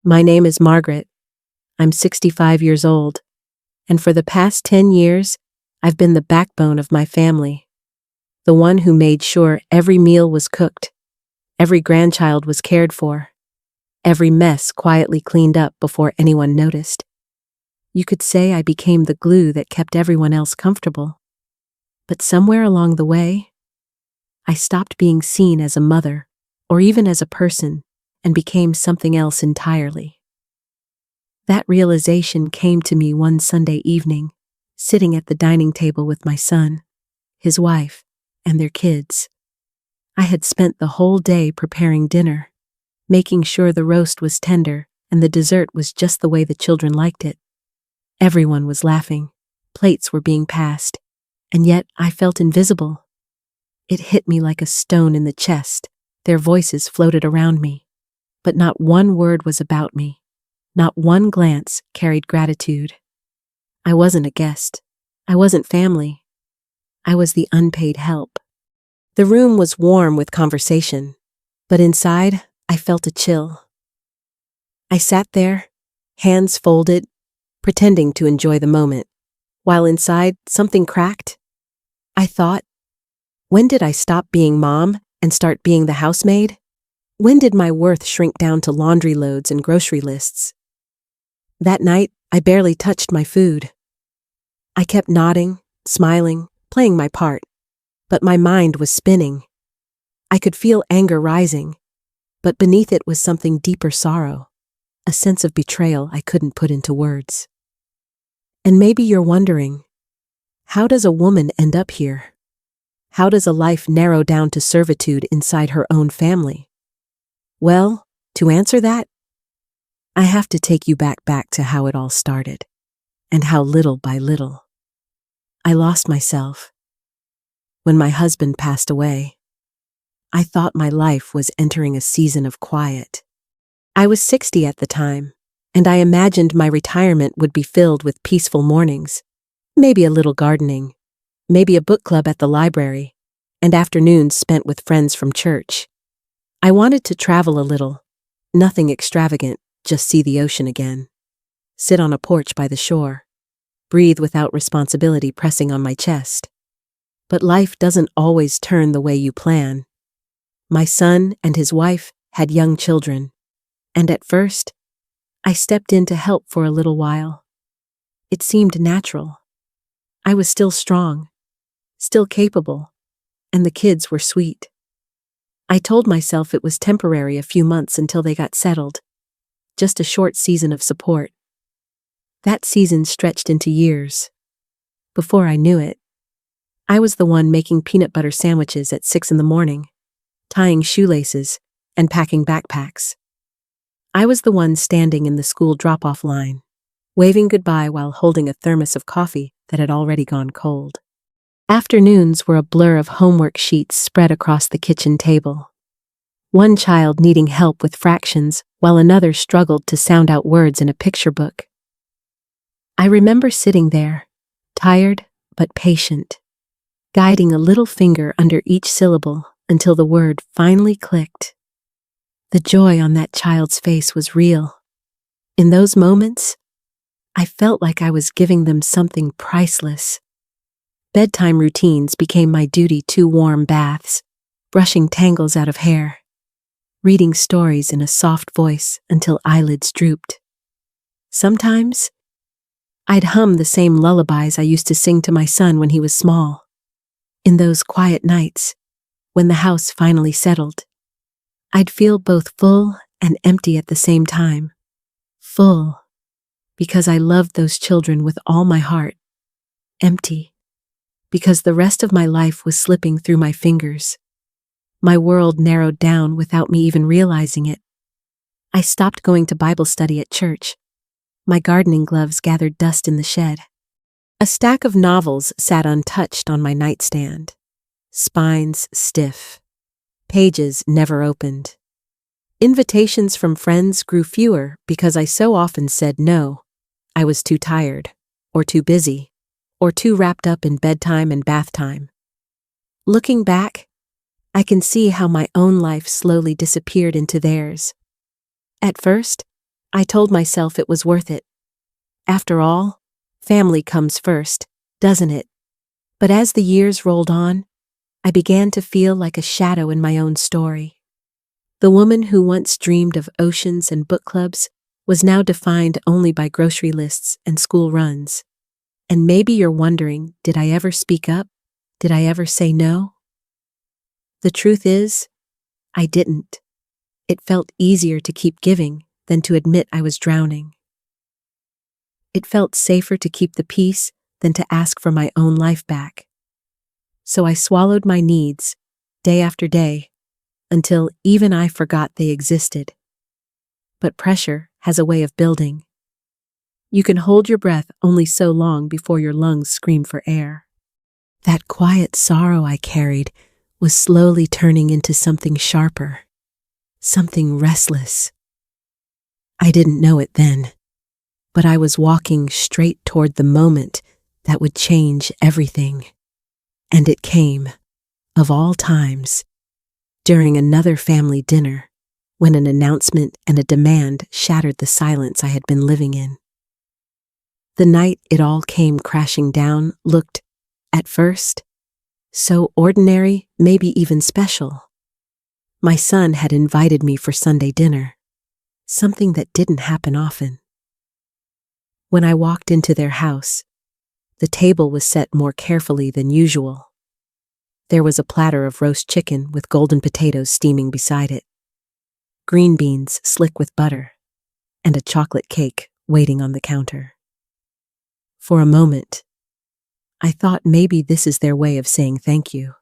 My name is Margaret. I'm 65 years old, and for the past 10 years, I've been the backbone of my family. The one who made sure every meal was cooked, every grandchild was cared for, every mess quietly cleaned up before anyone noticed. You could say I became the glue that kept everyone else comfortable. But somewhere along the way, I stopped being seen as a mother, or even as a person, and became something else entirely. That realization came to me one Sunday evening, sitting at the dining table with my son, his wife, and their kids. I had spent the whole day preparing dinner, making sure the roast was tender and the dessert was just the way the children liked it. Everyone was laughing, plates were being passed, and yet I felt invisible. It hit me like a stone in the chest. Their voices floated around me, but not one word was about me. Not one glance carried gratitude. I wasn't a guest. I wasn't family. I was the unpaid help. The room was warm with conversation, but inside, I felt a chill. I sat there, hands folded, pretending to enjoy the moment, while inside something cracked. I thought, when did I stop being mom and start being the housemaid? When did my worth shrink down to laundry loads and grocery lists? That night, I barely touched my food. I kept nodding, smiling, playing my part, but my mind was spinning. I could feel anger rising, but beneath it was something deeper sorrow, a sense of betrayal I couldn't put into words. And maybe you're wondering, how does a woman end up here? How does a life narrow down to servitude inside her own family? Well, to answer that, I have to take you back to how it all started, and how little by little I lost myself. When my husband passed away, I thought my life was entering a season of quiet. I was 60 at the time, and I imagined my retirement would be filled with peaceful mornings, maybe a little gardening, maybe a book club at the library, and afternoons spent with friends from church. I wanted to travel a little, nothing extravagant, just see the ocean again. Sit on a porch by the shore, breathe without responsibility pressing on my chest. But life doesn't always turn the way you plan. My son and his wife had young children, and at first, I stepped in to help for a little while. It seemed natural. I was still strong, still capable, and the kids were sweet. I told myself it was temporary, a few months until they got settled, just a short season of support. That season stretched into years. Before I knew it, I was the one making peanut butter sandwiches at 6 a.m, tying shoelaces, and packing backpacks. I was the one standing in the school drop-off line, waving goodbye while holding a thermos of coffee that had already gone cold. Afternoons were a blur of homework sheets spread across the kitchen table. One child needing help with fractions, while another struggled to sound out words in a picture book. I remember sitting there, tired but patient, guiding a little finger under each syllable until the word finally clicked. The joy on that child's face was real. In those moments, I felt like I was giving them something priceless. Bedtime routines became my duty: 2 warm baths, brushing tangles out of hair, reading stories in a soft voice until eyelids drooped. Sometimes, I'd hum the same lullabies I used to sing to my son when he was small. In those quiet nights, when the house finally settled, I'd feel both full and empty at the same time. Full, because I loved those children with all my heart. Empty, because the rest of my life was slipping through my fingers. My world narrowed down without me even realizing it. I stopped going to Bible study at church. My gardening gloves gathered dust in the shed. A stack of novels sat untouched on my nightstand, spines stiff, pages never opened. Invitations from friends grew fewer because I so often said no. I was too tired, or too busy, or too wrapped up in bedtime and bath time. Looking back, I can see how my own life slowly disappeared into theirs. At first, I told myself it was worth it. After all, family comes first, doesn't it? But as the years rolled on, I began to feel like a shadow in my own story. The woman who once dreamed of oceans and book clubs was now defined only by grocery lists and school runs. And maybe you're wondering, did I ever speak up? Did I ever say no? The truth is, I didn't. It felt easier to keep giving than to admit I was drowning. It felt safer to keep the peace than to ask for my own life back. So I swallowed my needs, day after day, until even I forgot they existed. But pressure has a way of building. You can hold your breath only so long before your lungs scream for air. That quiet sorrow I carried was slowly turning into something sharper, something restless. I didn't know it then, but I was walking straight toward the moment that would change everything. And it came, of all times, during another family dinner, when an announcement and a demand shattered the silence I had been living in. The night it all came crashing down looked, at first, so ordinary, maybe even special. My son had invited me for Sunday dinner, something that didn't happen often. When I walked into their house, the table was set more carefully than usual. There was a platter of roast chicken with golden potatoes steaming beside it, green beans slick with butter, and a chocolate cake waiting on the counter. For a moment, I thought maybe this is their way of saying thank you.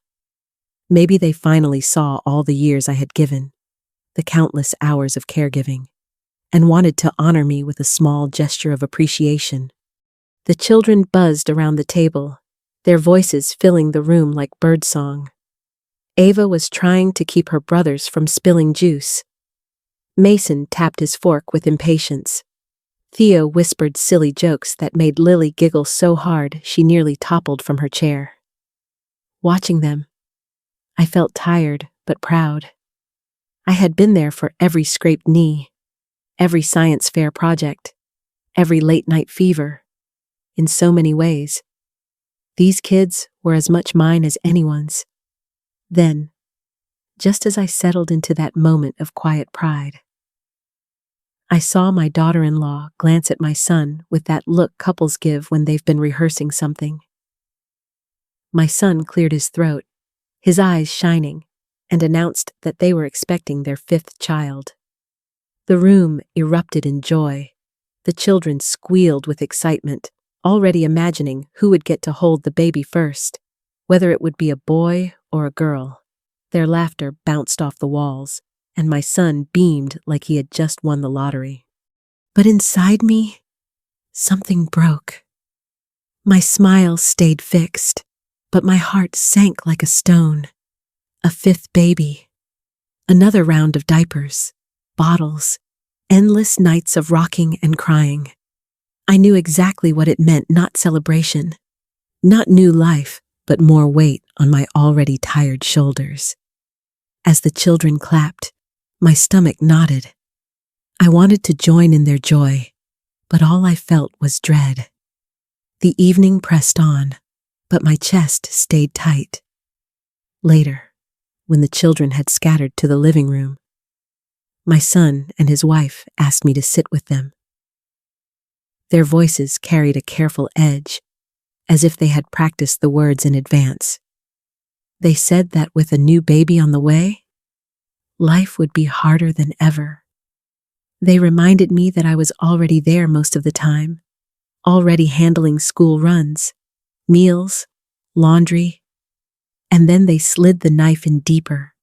Maybe they finally saw all the years I had given, the countless hours of caregiving, and wanted to honor me with a small gesture of appreciation. The children buzzed around the table, their voices filling the room like birdsong. Ava was trying to keep her brothers from spilling juice. Mason tapped his fork with impatience. Theo whispered silly jokes that made Lily giggle so hard she nearly toppled from her chair. Watching them, I felt tired but proud. I had been there for every scraped knee, every science fair project, every late-night fever. In so many ways, these kids were as much mine as anyone's. Then, just as I settled into that moment of quiet pride, I saw my daughter-in-law glance at my son with that look couples give when they've been rehearsing something. My son cleared his throat, his eyes shining, and announced that they were expecting their 5th child. The room erupted in joy. The children squealed with excitement, already imagining who would get to hold the baby first, whether it would be a boy or a girl. Their laughter bounced off the walls, and my son beamed like he had just won the lottery. But inside me, something broke. My smile stayed fixed, but my heart sank like a stone. A 5th baby. Another round of diapers, bottles, endless nights of rocking and crying. I knew exactly what it meant, not celebration, not new life, but more weight on my already tired shoulders. As the children clapped, my stomach knotted. I wanted to join in their joy, but all I felt was dread. The evening pressed on, but my chest stayed tight. Later, when the children had scattered to the living room, my son and his wife asked me to sit with them. Their voices carried a careful edge, as if they had practiced the words in advance. They said that with a new baby on the way, life would be harder than ever. They reminded me that I was already there most of the time, already handling school runs, meals, laundry, and then they slid the knife in deeper.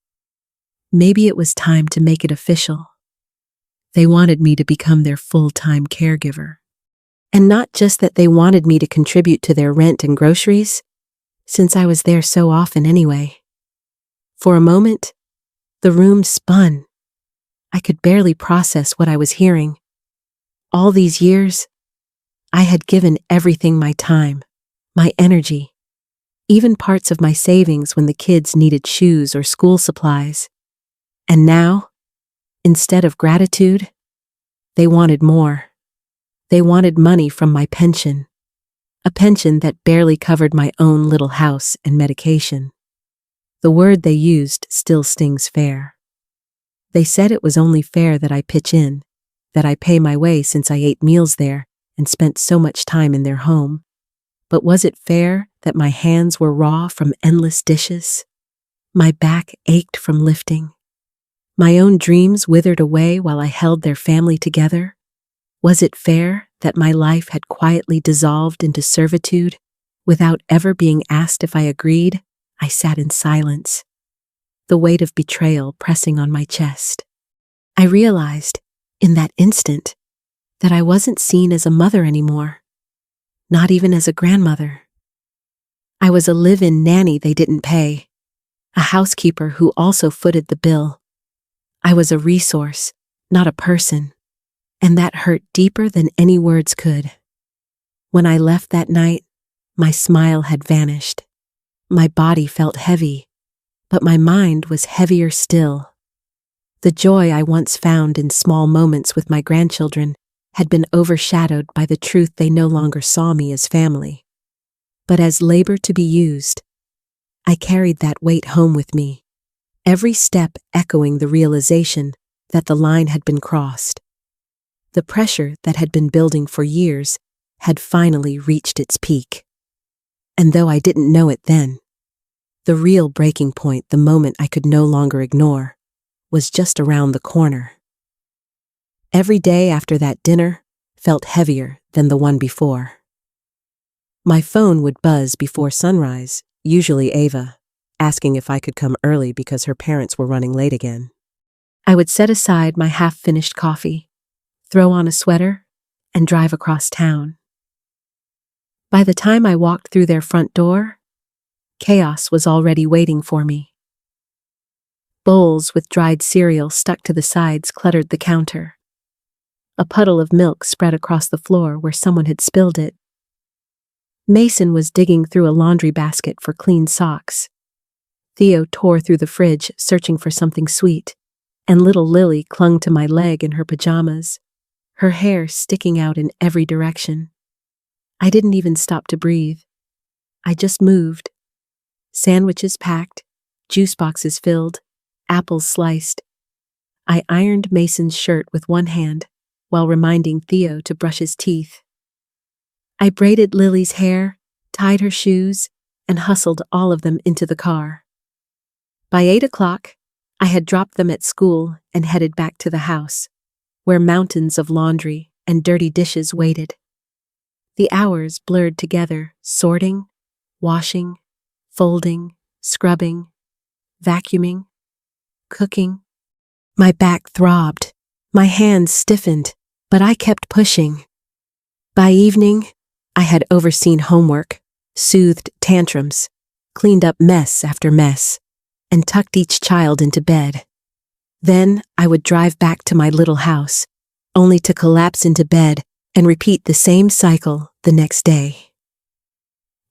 Maybe it was time to make it official. They wanted me to become their full-time caregiver. And not just that they wanted me to contribute to their rent and groceries, since I was there so often anyway. For a moment, the room spun. I could barely process what I was hearing. All these years, I had given everything: my time, my energy, even parts of my savings when the kids needed shoes or school supplies. And now, instead of gratitude, They wanted more. They wanted money from my pension, a pension that barely covered my own little house and medication. The word they used still stings fair. They said it was only fair that I pitch in, that I pay my way since I ate meals there and spent so much time in their home. But was it fair that my hands were raw from endless dishes? My back ached from lifting. My own dreams withered away while I held their family together? Was it fair that my life had quietly dissolved into servitude without ever being asked if I agreed? I sat in silence, the weight of betrayal pressing on my chest. I realized, in that instant, that I wasn't seen as a mother anymore, not even as a grandmother. I was a live-in nanny they didn't pay, a housekeeper who also footed the bill. I was a resource, not a person, and that hurt deeper than any words could. When I left that night, my smile had vanished. My body felt heavy, but my mind was heavier still. The joy I once found in small moments with my grandchildren had been overshadowed by the truth they no longer saw me as family, but as labor to be used. I carried that weight home with me, every step echoing the realization that the line had been crossed. The pressure that had been building for years had finally reached its peak. And though I didn't know it then, the real breaking point, the moment I could no longer ignore, was just around the corner. Every day after that dinner felt heavier than the one before. My phone would buzz before sunrise, usually Ava, asking if I could come early because her parents were running late again. I would set aside my half-finished coffee, throw on a sweater, and drive across town. By the time I walked through their front door, chaos was already waiting for me. Bowls with dried cereal stuck to the sides cluttered the counter. A puddle of milk spread across the floor where someone had spilled it. Mason was digging through a laundry basket for clean socks. Theo tore through the fridge searching for something sweet, and little Lily clung to my leg in her pajamas, her hair sticking out in every direction. I didn't even stop to breathe. I just moved. Sandwiches packed, juice boxes filled, apples sliced. I ironed Mason's shirt with one hand while reminding Theo to brush his teeth. I braided Lily's hair, tied her shoes, and hustled all of them into the car. By 8 o'clock, I had dropped them at school and headed back to the house, where mountains of laundry and dirty dishes waited. The hours blurred together, sorting, washing, folding, scrubbing, vacuuming, cooking. My back throbbed, my hands stiffened, but I kept pushing. By evening, I had overseen homework, soothed tantrums, cleaned up mess after mess, and tucked each child into bed. Then I would drive back to my little house, only to collapse into bed and repeat the same cycle the next day.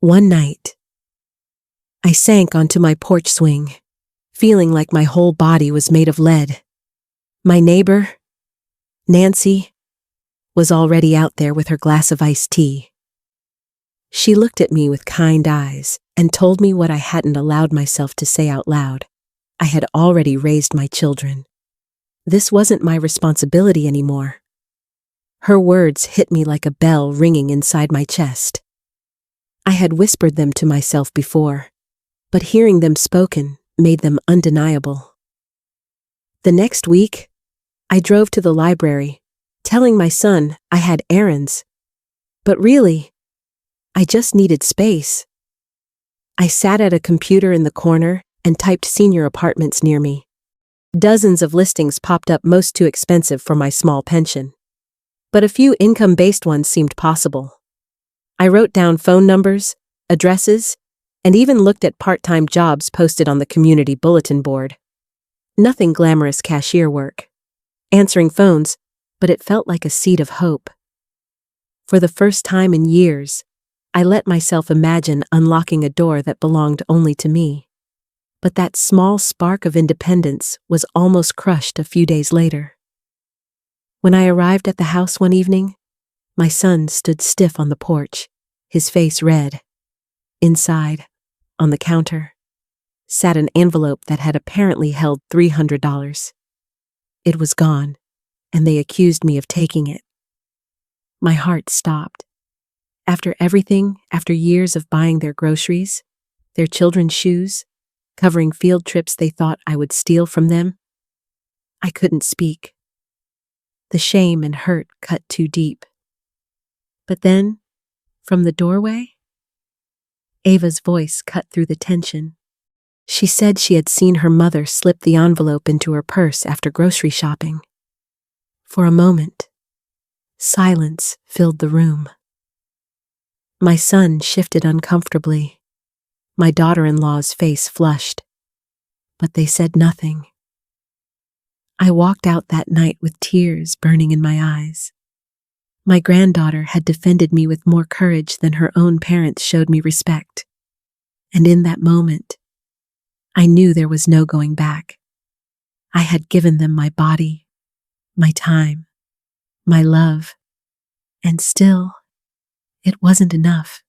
One night, I sank onto my porch swing, feeling like my whole body was made of lead. My neighbor, Nancy, was already out there with her glass of iced tea. She looked at me with kind eyes and told me what I hadn't allowed myself to say out loud. I had already raised my children. This wasn't my responsibility anymore. Her words hit me like a bell ringing inside my chest. I had whispered them to myself before, but hearing them spoken made them undeniable. The next week, I drove to the library, telling my son I had errands. But really, I just needed space. I sat at a computer in the corner and typed senior apartments near me. Dozens of listings popped up, most too expensive for my small pension. But a few income-based ones seemed possible. I wrote down phone numbers, addresses, and even looked at part-time jobs posted on the community bulletin board. Nothing glamorous cashier work, answering phones, but it felt like a seed of hope. For the first time in years, I let myself imagine unlocking a door that belonged only to me. But that small spark of independence was almost crushed a few days later. When I arrived at the house one evening, my son stood stiff on the porch, his face red. Inside, on the counter, sat an envelope that had apparently held $300. It was gone, and they accused me of taking it. My heart stopped. After everything, after years of buying their groceries, their children's shoes, covering field trips they thought I would steal from them, I couldn't speak. The shame and hurt cut too deep. But then, from the doorway, Ava's voice cut through the tension. She said she had seen her mother slip the envelope into her purse after grocery shopping. For a moment, silence filled the room. My son shifted uncomfortably. My daughter-in-law's face flushed, but they said nothing. I walked out that night with tears burning in my eyes. My granddaughter had defended me with more courage than her own parents showed me respect. And in that moment, I knew there was no going back. I had given them my body, my time, my love, and still, it wasn't enough.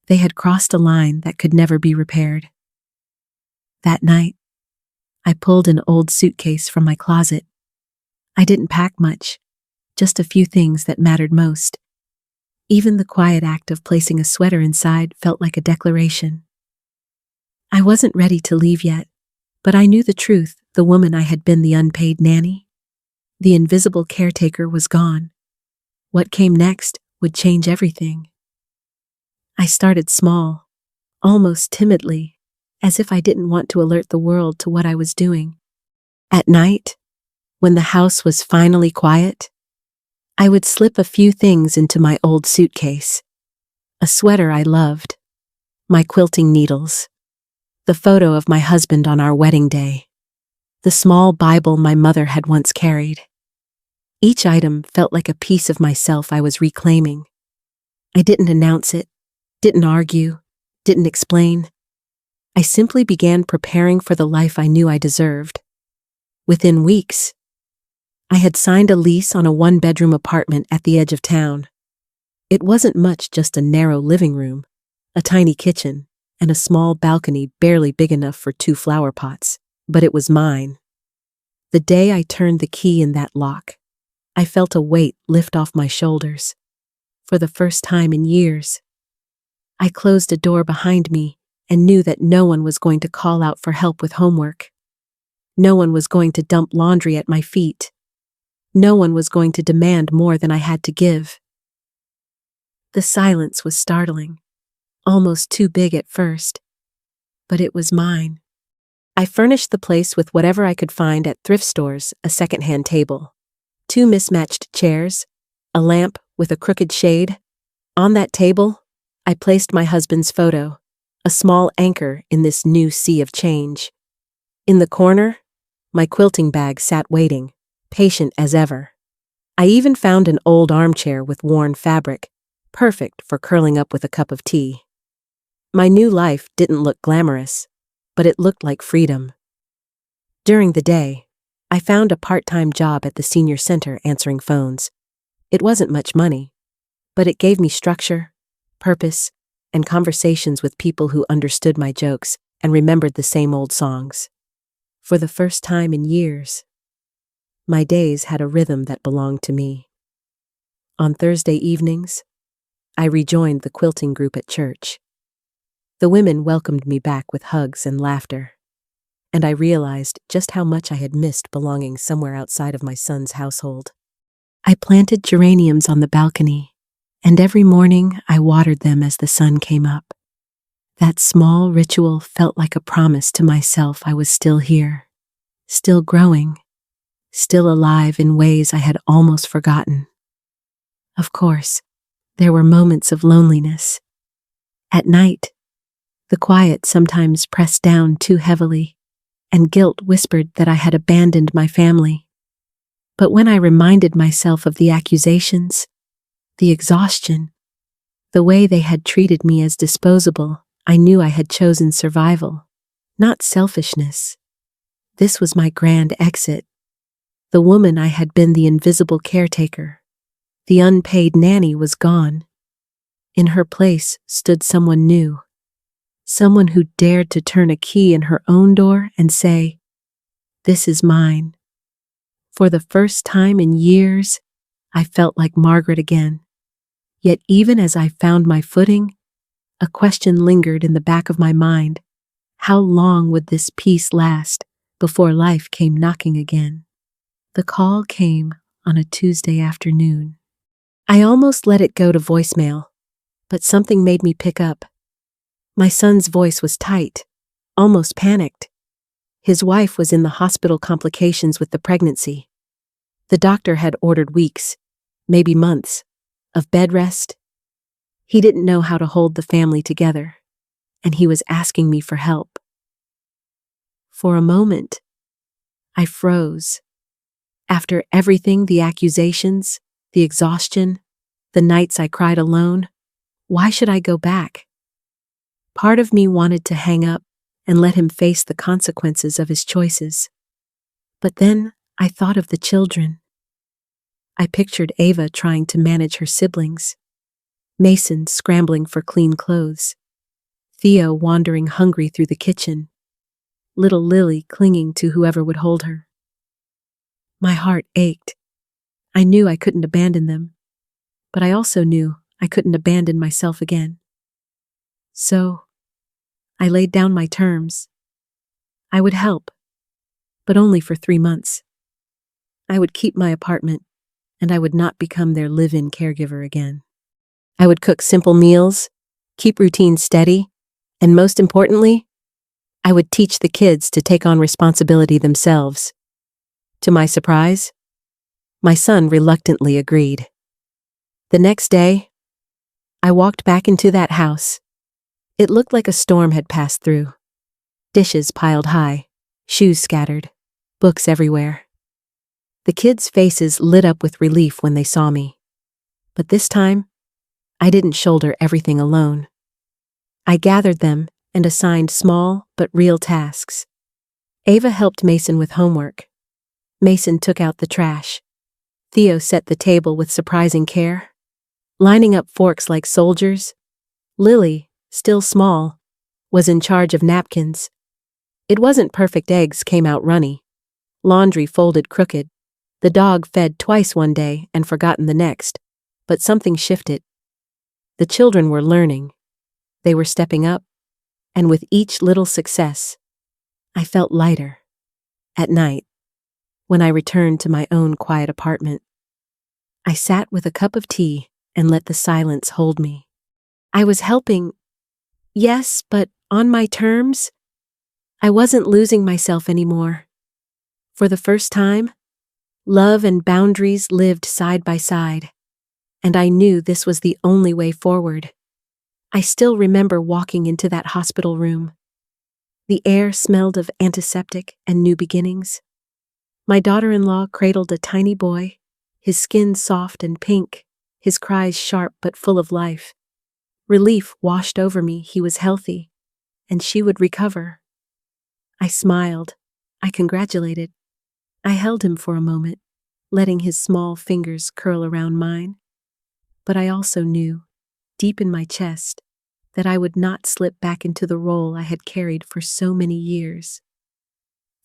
They had crossed a line that could never be repaired. That night, I pulled an old suitcase from my closet. I didn't pack much, just a few things that mattered most. Even the quiet act of placing a sweater inside felt like a declaration. I wasn't ready to leave yet, but I knew the truth. The woman I had been, the unpaid nanny, the invisible caretaker, was gone. What came next would change everything. I started small, almost timidly, as if I didn't want to alert the world to what I was doing. At night, when the house was finally quiet, I would slip a few things into my old suitcase. A sweater I loved, my quilting needles, the photo of my husband on our wedding day, the small Bible my mother had once carried. Each item felt like a piece of myself I was reclaiming. I didn't announce it, didn't argue, didn't explain. I simply began preparing for the life I knew I deserved. Within weeks, I had signed a lease on a one-bedroom apartment at the edge of town. It wasn't much, just a narrow living room, a tiny kitchen, and a small balcony barely big enough for 2 flower pots, but it was mine. The day I turned the key in that lock, I felt a weight lift off my shoulders. For the first time in years, I closed a door behind me and knew that no one was going to call out for help with homework. No one was going to dump laundry at my feet. No one was going to demand more than I had to give. The silence was startling, almost too big at first, but it was mine. I furnished the place with whatever I could find at thrift stores: a secondhand table, 2 mismatched chairs, a lamp with a crooked shade. On that table, I placed my husband's photo, a small anchor in this new sea of change. In the corner, my quilting bag sat waiting, patient as ever. I even found an old armchair with worn fabric, perfect for curling up with a cup of tea. My new life didn't look glamorous, but it looked like freedom. During the day, I found a part-time job at the senior center answering phones. It wasn't much money, but it gave me structure, purpose, and conversations with people who understood my jokes and remembered the same old songs. For the first time in years, my days had a rhythm that belonged to me. On Thursday evenings, I rejoined the quilting group at church. The women welcomed me back with hugs and laughter, and I realized just how much I had missed belonging somewhere outside of my son's household. I planted geraniums on the balcony, and every morning I watered them as the sun came up. That small ritual felt like a promise to myself I was still here, still growing, still alive in ways I had almost forgotten. Of course, there were moments of loneliness. At night, the quiet sometimes pressed down too heavily, and guilt whispered that I had abandoned my family. But when I reminded myself of the accusations, the exhaustion, the way they had treated me as disposable, I knew I had chosen survival, not selfishness. This was my grand exit. The woman I had been the invisible caretaker, the unpaid nanny, was gone. In her place stood someone new, someone who dared to turn a key in her own door and say, "This is mine." For the first time in years, I felt like Margaret again. Yet even as I found my footing, a question lingered in the back of my mind. How long would this peace last before life came knocking again? The call came on a Tuesday afternoon. I almost let it go to voicemail, but something made me pick up. My son's voice was tight, almost panicked. His wife was in the hospital, complications with the pregnancy. The doctor had ordered weeks, maybe months, of bed rest. He didn't know how to hold the family together, and he was asking me for help. For a moment, I froze. After everything, the accusations, the exhaustion, the nights I cried alone, why should I go back? Part of me wanted to hang up and let him face the consequences of his choices. But then I thought of the children. I pictured Ava trying to manage her siblings, Mason scrambling for clean clothes, Theo wandering hungry through the kitchen, little Lily clinging to whoever would hold her. My heart ached. I knew I couldn't abandon them, but I also knew I couldn't abandon myself again. So, I laid down my terms. I would help, but only for 3 months. I would keep my apartment, and I would not become their live-in caregiver again. I would cook simple meals, keep routines steady, and most importantly, I would teach the kids to take on responsibility themselves. To my surprise, my son reluctantly agreed. The next day, I walked back into that house. It looked like a storm had passed through. Dishes piled high, shoes scattered, books everywhere. The kids' faces lit up with relief when they saw me. But this time, I didn't shoulder everything alone. I gathered them and assigned small but real tasks. Ava helped Mason with homework. Mason took out the trash. Theo set the table with surprising care, lining up forks like soldiers. Lily, still small, was in charge of napkins. It wasn't perfect. Eggs came out runny, laundry folded crooked. The dog fed twice one day and forgotten the next, but something shifted. The children were learning. They were stepping up, and with each little success, I felt lighter. At night, when I returned to my own quiet apartment, I sat with a cup of tea and let the silence hold me. I was helping, yes, but on my terms. I wasn't losing myself anymore. For the first time, love and boundaries lived side by side, and I knew this was the only way forward. I still remember walking into that hospital room. The air smelled of antiseptic and new beginnings. My daughter-in-law cradled a tiny boy, his skin soft and pink, his cries sharp but full of life. Relief washed over me. He was healthy, and she would recover. I smiled. I congratulated. I held him for a moment, letting his small fingers curl around mine. But I also knew, deep in my chest, that I would not slip back into the role I had carried for so many years.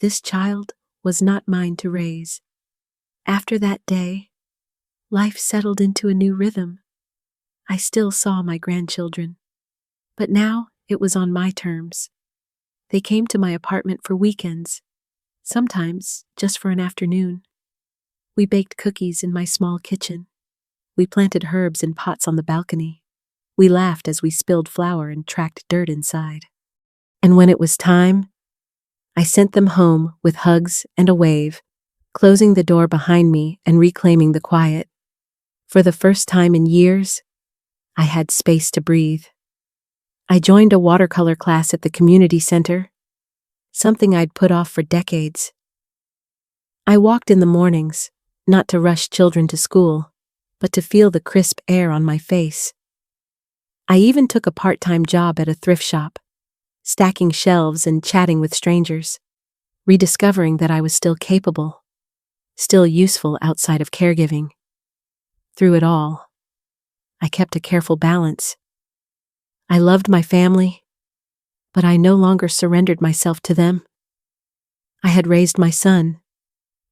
This child was not mine to raise. After that day, life settled into a new rhythm. I still saw my grandchildren, but now it was on my terms. They came to my apartment for weekends, sometimes just for an afternoon. We baked cookies in my small kitchen. We planted herbs in pots on the balcony. We laughed as we spilled flour and tracked dirt inside. And when it was time, I sent them home with hugs and a wave, closing the door behind me and reclaiming the quiet. For the first time in years, I had space to breathe. I joined a watercolor class at the community center, something I'd put off for decades. I walked in the mornings, not to rush children to school, but to feel the crisp air on my face. I even took a part-time job at a thrift shop, stacking shelves and chatting with strangers, rediscovering that I was still capable. still useful outside of caregiving. Through it all, I kept a careful balance. I loved my family, but I no longer surrendered myself to them. I had raised my son.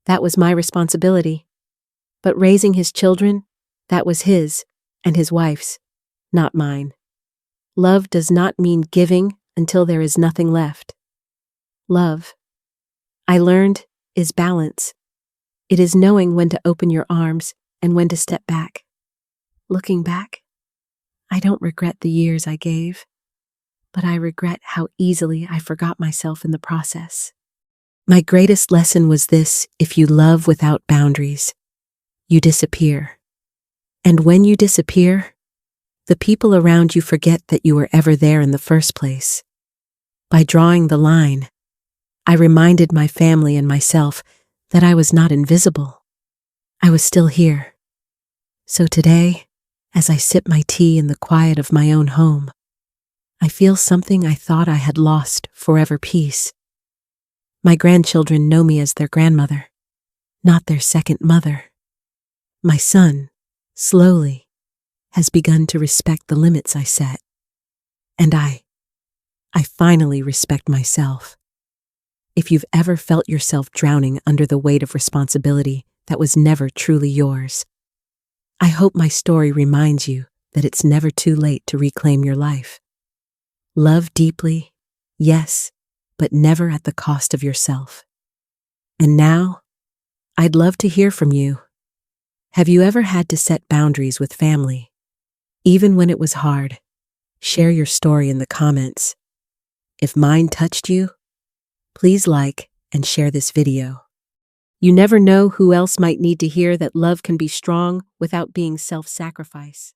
That was my responsibility. But raising his children, that was his and his wife's, not mine. Love does not mean giving until there is nothing left. Love, I learned, is balance. It is knowing when to open your arms and when to step back. Looking back, I don't regret the years I gave, but I regret how easily I forgot myself in the process. My greatest lesson was this: if you love without boundaries, you disappear. And when you disappear, the people around you forget that you were ever there in the first place. By drawing the line, I reminded my family and myself that I was not invisible. I was still here. So today, as I sip my tea in the quiet of my own home, I feel something I thought I had lost: forever peace. My grandchildren know me as their grandmother, not their second mother. My son, slowly, has begun to respect the limits I set. And I finally respect myself. If you've ever felt yourself drowning under the weight of responsibility that was never truly yours, I hope my story reminds you that it's never too late to reclaim your life. Love deeply, yes, but never at the cost of yourself. And now, I'd love to hear from you. Have you ever had to set boundaries with family? Even when it was hard, share your story in the comments. If mine touched you, please like and share this video. You never know who else might need to hear that love can be strong without being self-sacrifice.